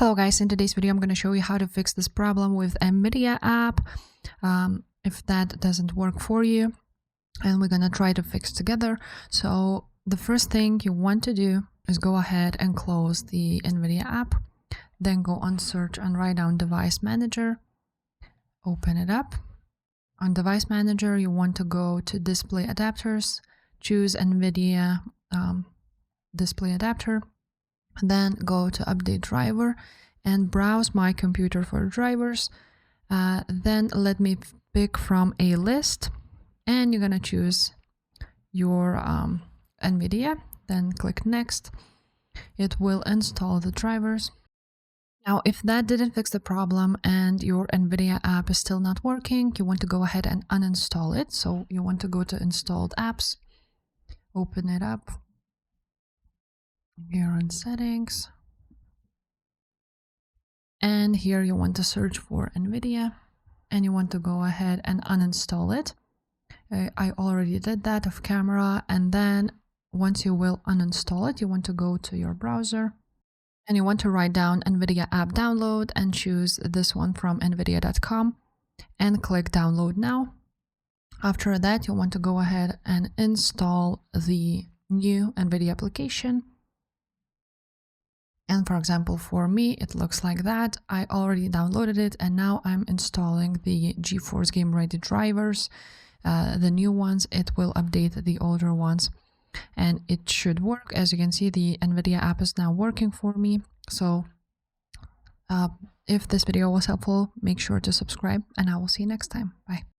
Hello guys, in today's video I'm going to show you how to fix this problem with Nvidia app if that doesn't work for you, and we're going to try to fix together. So the first thing you want to do is go ahead and close the Nvidia app, then go on search and write down device manager, open it up. On device manager you want to go to display adapters, choose Nvidia display adapter. Then go to update driver and browse my computer for drivers. Then let me pick from a list, and you're gonna choose your Nvidia, then click next. It will install the drivers. Now if that didn't fix the problem and your Nvidia app is still not working, you want to go ahead and uninstall it. So you want to go to installed apps, open it up here on settings, and here you want to search for Nvidia and you want to go ahead and uninstall it. I already did that off camera. And then once you will uninstall it, you want to go to your browser and you want to write down Nvidia app download and choose this one from nvidia.com and click download now. After that you want to go ahead and install the new Nvidia application. And for example, for me, it looks like that. I already downloaded it and now I'm installing the GeForce Game Ready drivers, the new ones. It will update the older ones and it should work. As you can see, the Nvidia app is now working for me. So if this video was helpful, make sure to subscribe and I will see you next time. Bye.